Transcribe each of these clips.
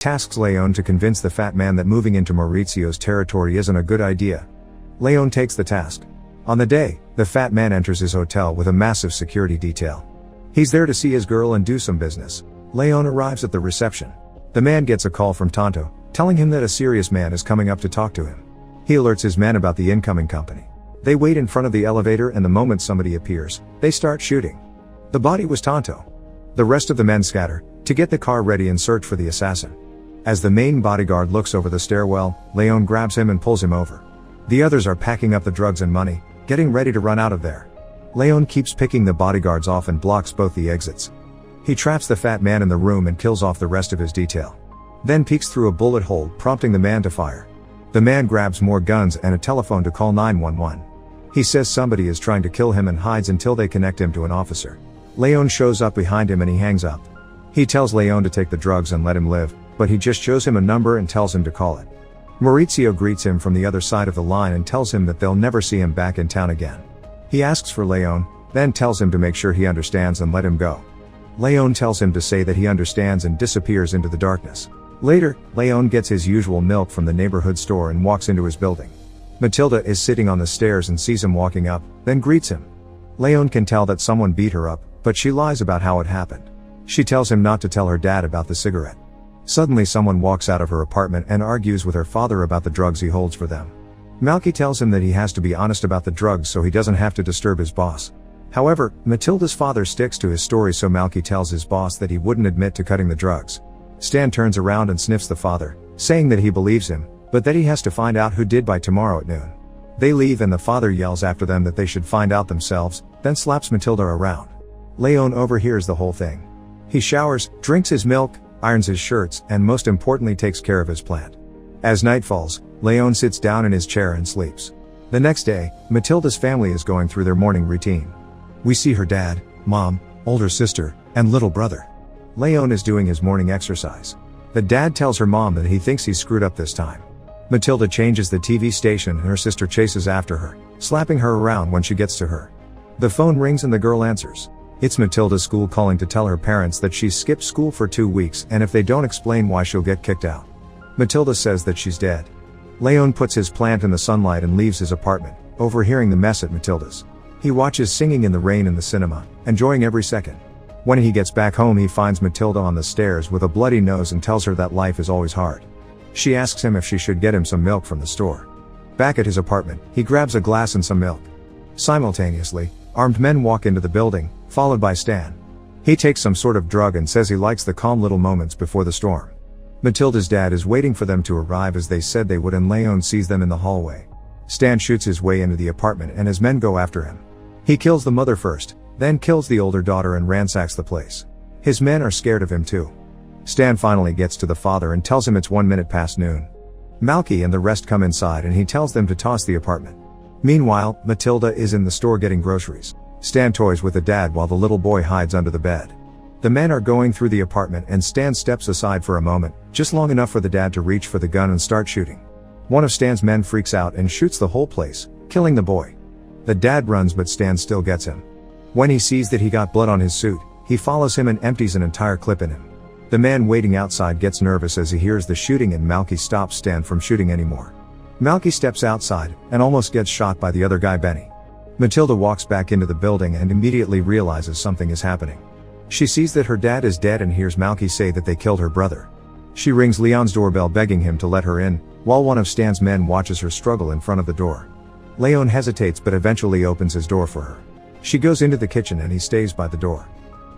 tasks Leon to convince the fat man that moving into Maurizio's territory isn't a good idea. Leon takes the task. On the day, the fat man enters his hotel with a massive security detail. He's there to see his girl and do some business. Leon arrives at the reception. The man gets a call from Tonto, telling him that a serious man is coming up to talk to him. He alerts his men about the incoming company. They wait in front of the elevator, and the moment somebody appears, they start shooting. The body was Tonto. The rest of the men scatter, to get the car ready and search for the assassin. As the main bodyguard looks over the stairwell, Leon grabs him and pulls him over. The others are packing up the drugs and money, getting ready to run out of there. Leon keeps picking the bodyguards off and blocks both the exits. He traps the fat man in the room and kills off the rest of his detail. Then peeks through a bullet hole, prompting the man to fire. The man grabs more guns and a telephone to call 911. He says somebody is trying to kill him and hides until they connect him to an officer. Leon shows up behind him and he hangs up. He tells Leon to take the drugs and let him live, but he just shows him a number and tells him to call it. Maurizio greets him from the other side of the line and tells him that they'll never see him back in town again. He asks for Leon, then tells him to make sure he understands and let him go. Leon tells him to say that he understands and disappears into the darkness. Later, Leon gets his usual milk from the neighborhood store and walks into his building. Matilda is sitting on the stairs and sees him walking up, then greets him. Leon can tell that someone beat her up, but she lies about how it happened. She tells him not to tell her dad about the cigarette. Suddenly someone walks out of her apartment and argues with her father about the drugs he holds for them. Malky tells him that he has to be honest about the drugs so he doesn't have to disturb his boss. However, Matilda's father sticks to his story, so Malky tells his boss that he wouldn't admit to cutting the drugs. Stan turns around and sniffs the father, saying that he believes him, but that he has to find out who did by tomorrow at noon. They leave and the father yells after them that they should find out themselves, then slaps Matilda around. Leon overhears the whole thing. He showers, drinks his milk, irons his shirts, and most importantly takes care of his plant. As night falls, Leon sits down in his chair and sleeps. The next day, Matilda's family is going through their morning routine. We see her dad, mom, older sister, and little brother. Leon is doing his morning exercise. The dad tells her mom that he thinks he's screwed up this time. Matilda changes the TV station and her sister chases after her, slapping her around when she gets to her. The phone rings and the girl answers. It's Matilda's school calling to tell her parents that she's skipped school for 2 weeks, and if they don't explain why, she'll get kicked out. Matilda says that she's dead. Leon puts his plant in the sunlight and leaves his apartment, overhearing the mess at Matilda's. He watches Singing in the Rain in the cinema, enjoying every second. When he gets back home, he finds Matilda on the stairs with a bloody nose and tells her that life is always hard. She asks him if she should get him some milk from the store. Back at his apartment, he grabs a glass and some milk. Simultaneously, armed men walk into the building, followed by Stan. He takes some sort of drug and says he likes the calm little moments before the storm. Matilda's dad is waiting for them to arrive as they said they would, and Leon sees them in the hallway. Stan shoots his way into the apartment and his men go after him. He kills the mother first, then kills the older daughter and ransacks the place. His men are scared of him too. Stan finally gets to the father and tells him it's 1 minute past noon. Malky and the rest come inside and he tells them to toss the apartment. Meanwhile, Matilda is in the store getting groceries. Stan toys with the dad while the little boy hides under the bed. The men are going through the apartment and Stan steps aside for a moment, just long enough for the dad to reach for the gun and start shooting. One of Stan's men freaks out and shoots the whole place, killing the boy. The dad runs but Stan still gets him. When he sees that he got blood on his suit, he follows him and empties an entire clip in him. The man waiting outside gets nervous as he hears the shooting and Malky stops Stan from shooting anymore. Malky steps outside and almost gets shot by the other guy, Benny. Matilda walks back into the building and immediately realizes something is happening. She sees that her dad is dead and hears Malky say that they killed her brother. She rings Leon's doorbell begging him to let her in, while one of Stan's men watches her struggle in front of the door. Leon hesitates but eventually opens his door for her. She goes into the kitchen and he stays by the door.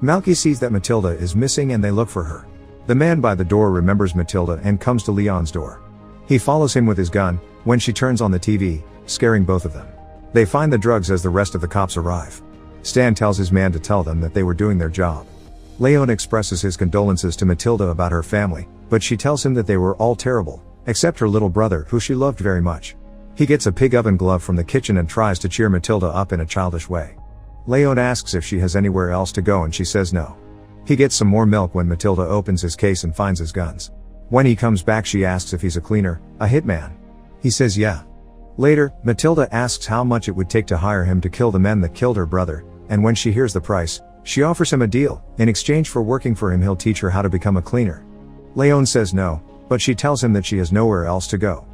Malky sees that Matilda is missing and they look for her. The man by the door remembers Matilda and comes to Leon's door. He follows him with his gun, when she turns on the TV, scaring both of them. They find the drugs as the rest of the cops arrive. Stan tells his man to tell them that they were doing their job. Leon expresses his condolences to Matilda about her family, but she tells him that they were all terrible, except her little brother who she loved very much. He gets a pig oven glove from the kitchen and tries to cheer Matilda up in a childish way. Leon asks if she has anywhere else to go and she says no. He gets some more milk when Matilda opens his case and finds his guns. When he comes back, she asks if he's a cleaner, a hitman. He says yeah. Later, Matilda asks how much it would take to hire him to kill the men that killed her brother, and when she hears the price, she offers him a deal. In exchange for working for him, he'll teach her how to become a cleaner. Leon says no, but she tells him that she has nowhere else to go.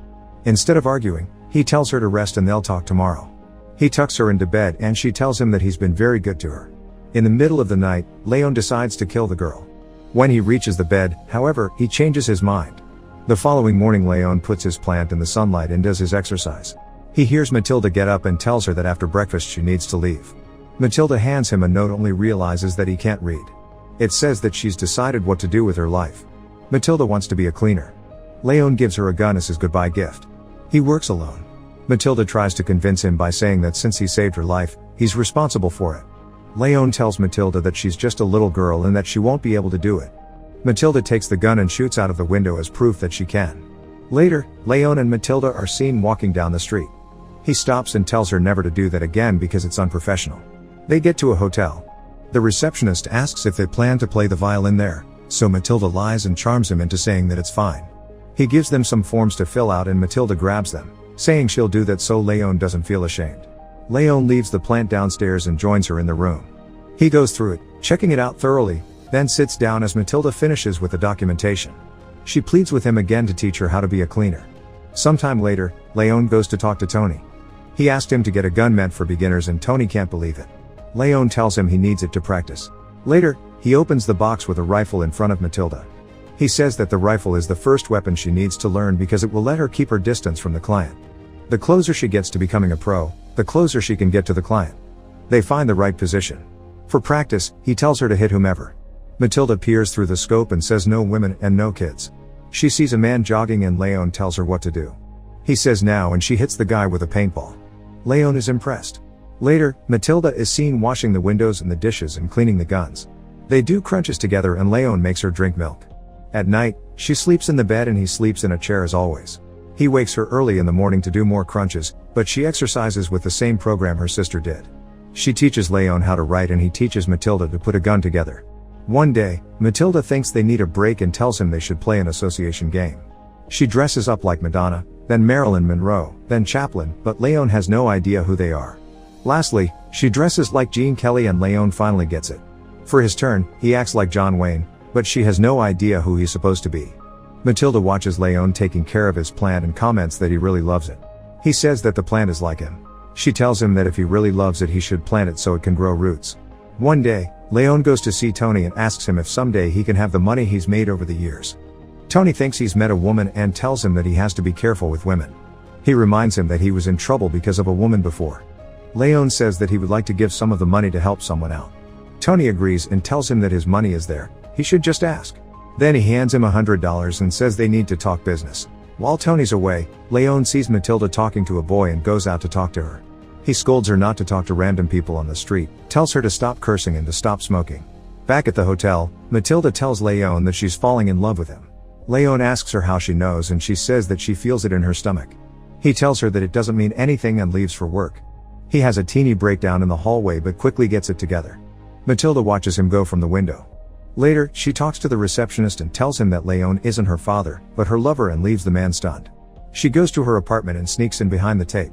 Instead of arguing, he tells her to rest and they'll talk tomorrow. He tucks her into bed and she tells him that he's been very good to her. In the middle of the night, Leon decides to kill the girl. When he reaches the bed, however, he changes his mind. The following morning, Leon puts his plant in the sunlight and does his exercise. He hears Matilda get up and tells her that after breakfast she needs to leave. Matilda hands him a note, only realizes that he can't read. It says that she's decided what to do with her life. Matilda wants to be a cleaner. Leon gives her a gun as his goodbye gift. He works alone. Matilda tries to convince him by saying that since he saved her life, he's responsible for it. Leon tells Matilda that she's just a little girl and that she won't be able to do it. Matilda takes the gun and shoots out of the window as proof that she can. Later, Leon and Matilda are seen walking down the street. He stops and tells her never to do that again because it's unprofessional. They get to a hotel. The receptionist asks if they plan to play the violin there, so Matilda lies and charms him into saying that it's fine. He gives them some forms to fill out and Matilda grabs them, saying she'll do that so Leon doesn't feel ashamed. Leon leaves the plant downstairs and joins her in the room. He goes through it, checking it out thoroughly, then sits down as Matilda finishes with the documentation. She pleads with him again to teach her how to be a cleaner. Sometime later, Leon goes to talk to Tony. He asked him to get a gun meant for beginners and Tony can't believe it. Leon tells him he needs it to practice. Later, he opens the box with a rifle in front of Matilda. He says that the rifle is the first weapon she needs to learn because it will let her keep her distance from the client. The closer she gets to becoming a pro, the closer she can get to the client. They find the right position. For practice, he tells her to hit whomever. Matilda peers through the scope and says no women and no kids. She sees a man jogging and Leon tells her what to do. He says now and she hits the guy with a paintball. Leon is impressed. Later, Matilda is seen washing the windows and the dishes and cleaning the guns. They do crunches together and Leon makes her drink milk. At night, she sleeps in the bed and he sleeps in a chair as always. He wakes her early in the morning to do more crunches, but she exercises with the same program her sister did. She teaches Leon how to write and he teaches Matilda to put a gun together. One day, Matilda thinks they need a break and tells him they should play an association game. She dresses up like Madonna, then Marilyn Monroe, then Chaplin, but Leon has no idea who they are. Lastly, she dresses like Gene Kelly and Leon finally gets it. For his turn, he acts like John Wayne, but she has no idea who he's supposed to be. Matilda watches Leon taking care of his plant and comments that he really loves it. He says that the plant is like him. She tells him that if he really loves it he should plant it so it can grow roots. One day, Leon goes to see Tony and asks him if someday he can have the money he's made over the years. Tony thinks he's met a woman and tells him that he has to be careful with women. He reminds him that he was in trouble because of a woman before. Leon says that he would like to give some of the money to help someone out. Tony agrees and tells him that his money is there, he should just ask. Then he hands him $100 and says they need to talk business. While Tony's away, Leon sees Matilda talking to a boy and goes out to talk to her. He scolds her not to talk to random people on the street, tells her to stop cursing and to stop smoking. Back at the hotel, Matilda tells Leon that she's falling in love with him. Leon asks her how she knows and she says that she feels it in her stomach. He tells her that it doesn't mean anything and leaves for work. He has a teeny breakdown in the hallway but quickly gets it together. Matilda watches him go from the window. Later, she talks to the receptionist and tells him that Leon isn't her father, but her lover and leaves the man stunned. She goes to her apartment and sneaks in behind the tape.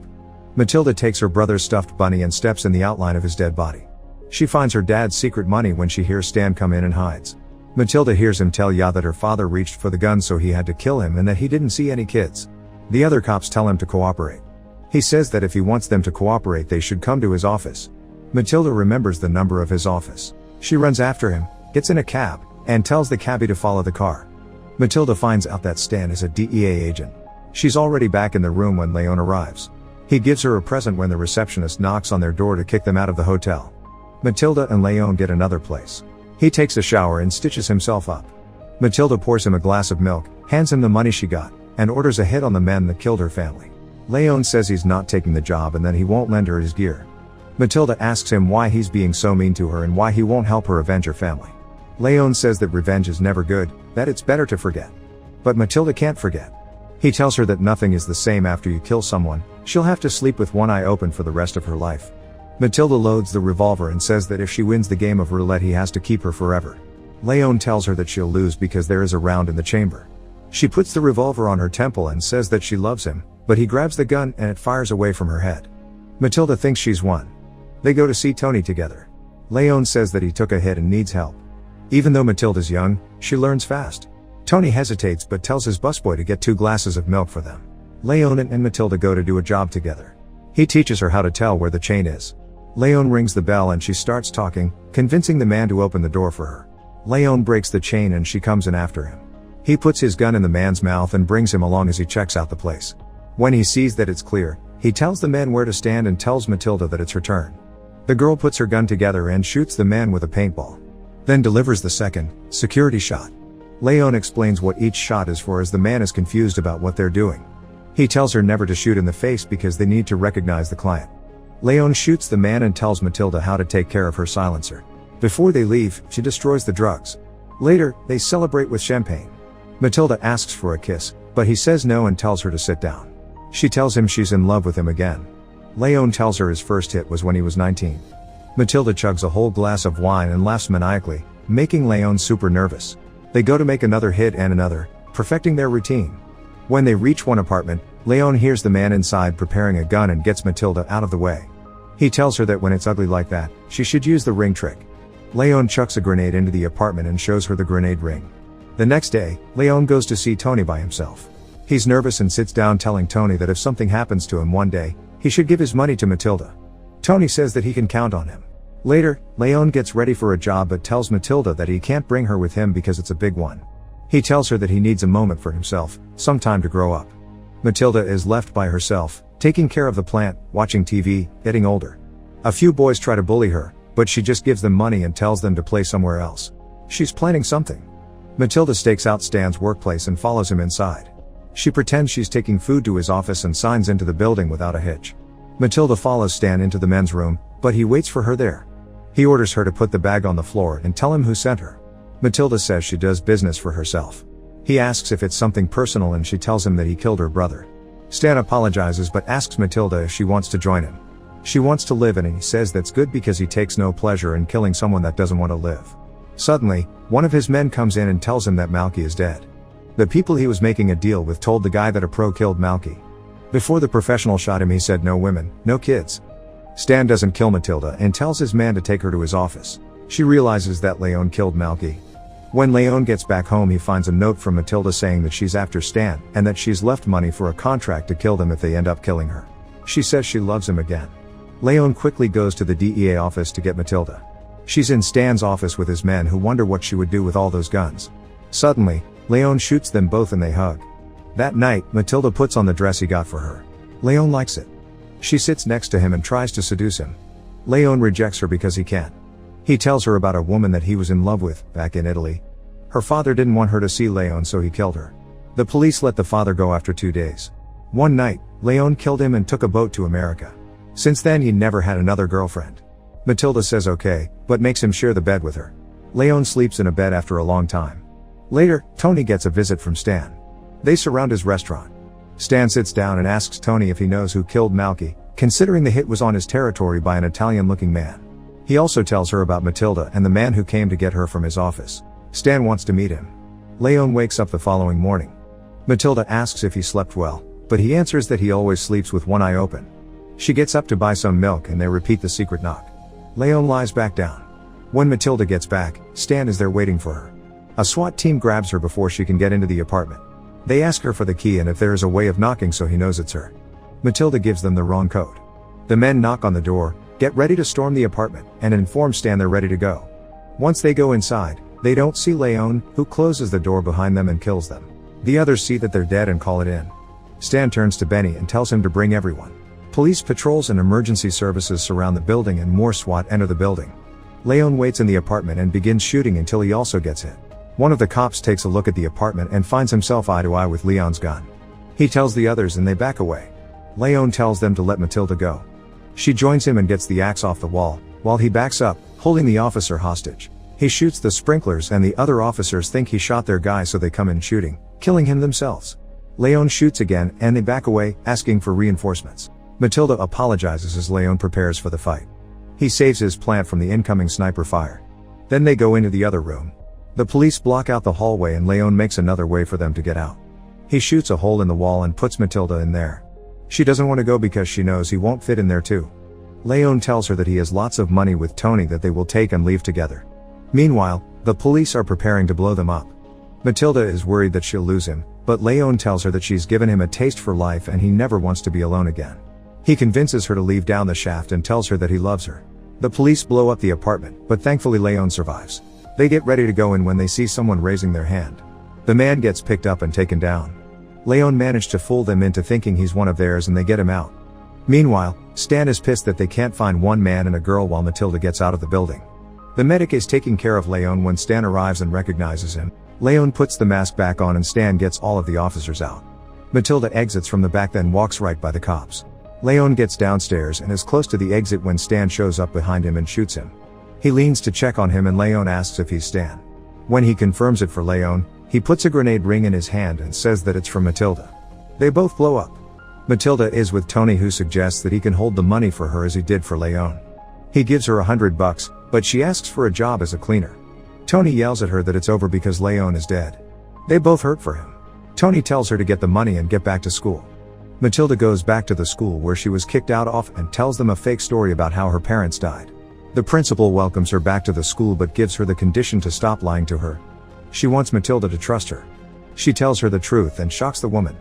Matilda takes her brother's stuffed bunny and steps in the outline of his dead body. She finds her dad's secret money when she hears Stan come in and hides. Matilda hears him tell Ya that her father reached for the gun so he had to kill him and that he didn't see any kids. The other cops tell him to cooperate. He says that if he wants them to cooperate they should come to his office. Matilda remembers the number of his office. She runs after him, gets in a cab, and tells the cabbie to follow the car. Matilda finds out that Stan is a DEA agent. She's already back in the room when Leon arrives. He gives her a present when the receptionist knocks on their door to kick them out of the hotel. Matilda and Leon get another place. He takes a shower and stitches himself up. Matilda pours him a glass of milk, hands him the money she got, and orders a hit on the men that killed her family. Leon says he's not taking the job and that he won't lend her his gear. Matilda asks him why he's being so mean to her and why he won't help her avenge her family. Leon says that revenge is never good, that it's better to forget. But Matilda can't forget. He tells her that nothing is the same after you kill someone, she'll have to sleep with one eye open for the rest of her life. Matilda loads the revolver and says that if she wins the game of roulette he has to keep her forever. Leon tells her that she'll lose because there is a round in the chamber. She puts the revolver on her temple and says that she loves him, but he grabs the gun and it fires away from her head. Matilda thinks she's won. They go to see Tony together. Leon says that he took a hit and needs help. Even though Matilda's young, she learns fast. Tony hesitates but tells his busboy to get 2 glasses of milk for them. Leon and Matilda go to do a job together. He teaches her how to tell where the chain is. Leon rings the bell and she starts talking, convincing the man to open the door for her. Leon breaks the chain and she comes in after him. He puts his gun in the man's mouth and brings him along as he checks out the place. When he sees that it's clear, he tells the men where to stand and tells Matilda that it's her turn. The girl puts her gun together and shoots the man with a paintball. Then delivers the second, security shot. Leon explains what each shot is for as the man is confused about what they're doing. He tells her never to shoot in the face because they need to recognize the client. Leon shoots the man and tells Matilda how to take care of her silencer. Before they leave, she destroys the drugs. Later, they celebrate with champagne. Matilda asks for a kiss, but he says no and tells her to sit down. She tells him she's in love with him again. Leon tells her his first hit was when he was 19. Matilda chugs a whole glass of wine and laughs maniacally, making Leon super nervous. They go to make another hit and another, perfecting their routine. When they reach one apartment, Leon hears the man inside preparing a gun and gets Matilda out of the way. He tells her that when it's ugly like that, she should use the ring trick. Leon chucks a grenade into the apartment and shows her the grenade ring. The next day, Leon goes to see Tony by himself. He's nervous and sits down telling Tony that if something happens to him one day, he should give his money to Matilda. Tony says that he can count on him. Later, Leon gets ready for a job but tells Matilda that he can't bring her with him because it's a big one. He tells her that he needs a moment for himself, some time to grow up. Matilda is left by herself, taking care of the plant, watching TV, getting older. A few boys try to bully her, but she just gives them money and tells them to play somewhere else. She's planning something. Matilda stakes out Stan's workplace and follows him inside. She pretends she's taking food to his office and signs into the building without a hitch. Matilda follows Stan into the men's room, but he waits for her there. He orders her to put the bag on the floor and tell him who sent her. Matilda says she does business for herself. He asks if it's something personal and she tells him that he killed her brother. Stan apologizes but asks Matilda if she wants to join him. She wants to live and he says that's good because he takes no pleasure in killing someone that doesn't want to live. Suddenly, one of his men comes in and tells him that Malky is dead. The people he was making a deal with told the guy that a pro killed Malky. Before the professional shot him he said no women, no kids. Stan doesn't kill Matilda and tells his man to take her to his office. She realizes that Leon killed Malky. When Leon gets back home he finds a note from Matilda saying that she's after Stan and that she's left money for a contract to kill them if they end up killing her. She says she loves him again. Leon quickly goes to the DEA office to get Matilda. She's in Stan's office with his men who wonder what she would do with all those guns. Suddenly, Leon shoots them both and they hug. That night, Matilda puts on the dress he got for her. Leon likes it. She sits next to him and tries to seduce him. Leon rejects her because he can't. He tells her about a woman that he was in love with, back in Italy. Her father didn't want her to see Leon so he killed her. The police let the father go after 2 days. One night, Leon killed him and took a boat to America. Since then he never had another girlfriend. Matilda says okay, but makes him share the bed with her. Leon sleeps in a bed after a long time. Later, Tony gets a visit from Stan. They surround his restaurant. Stan sits down and asks Tony if he knows who killed Malky, considering the hit was on his territory by an Italian-looking man. He also tells her about Matilda and the man who came to get her from his office. Stan wants to meet him. Leon wakes up the following morning. Matilda asks if he slept well, but he answers that he always sleeps with one eye open. She gets up to buy some milk and they repeat the secret knock. Leon lies back down. When Matilda gets back, Stan is there waiting for her. A SWAT team grabs her before she can get into the apartment. They ask her for the key and if there is a way of knocking so he knows it's her. Matilda gives them the wrong code. The men knock on the door, get ready to storm the apartment, and inform Stan they're ready to go. Once they go inside, they don't see Leon, who closes the door behind them and kills them. The others see that they're dead and call it in. Stan turns to Benny and tells him to bring everyone. Police patrols and emergency services surround the building and more SWAT enter the building. Leon waits in the apartment and begins shooting until he also gets hit. One of the cops takes a look at the apartment and finds himself eye to eye with Leon's gun. He tells the others and they back away. Leon tells them to let Matilda go. She joins him and gets the axe off the wall, while he backs up, holding the officer hostage. He shoots the sprinklers and the other officers think he shot their guy so they come in shooting, killing him themselves. Leon shoots again and they back away, asking for reinforcements. Matilda apologizes as Leon prepares for the fight. He saves his plant from the incoming sniper fire. Then they go into the other room. The police block out the hallway and Leon makes another way for them to get out. He shoots a hole in the wall and puts Matilda in there. She doesn't want to go because she knows he won't fit in there too. Leon tells her that he has lots of money with Tony that they will take and leave together. Meanwhile, the police are preparing to blow them up. Matilda is worried that she'll lose him, but Leon tells her that she's given him a taste for life and he never wants to be alone again. He convinces her to leave down the shaft and tells her that he loves her. The police blow up the apartment, but thankfully Leon survives. They get ready to go in when they see someone raising their hand. The man gets picked up and taken down. Leon managed to fool them into thinking he's one of theirs and they get him out. Meanwhile, Stan is pissed that they can't find one man and a girl while Matilda gets out of the building. The medic is taking care of Leon when Stan arrives and recognizes him. Leon puts the mask back on and Stan gets all of the officers out. Matilda exits from the back then walks right by the cops. Leon gets downstairs and is close to the exit when Stan shows up behind him and shoots him. He leans to check on him and Leon asks if he's Stan. When he confirms it for Leon, he puts a grenade ring in his hand and says that it's from Matilda. They both blow up. Matilda is with Tony, who suggests that he can hold the money for her as he did for Leon. He gives her $100, but she asks for a job as a cleaner. Tony yells at her that it's over because Leon is dead. They both hurt for him. Tony tells her to get the money and get back to school. Matilda goes back to the school where she was kicked out of and tells them a fake story about how her parents died. The principal welcomes her back to the school but gives her the condition to stop lying to her. She wants Matilda to trust her. She tells her the truth and shocks the woman.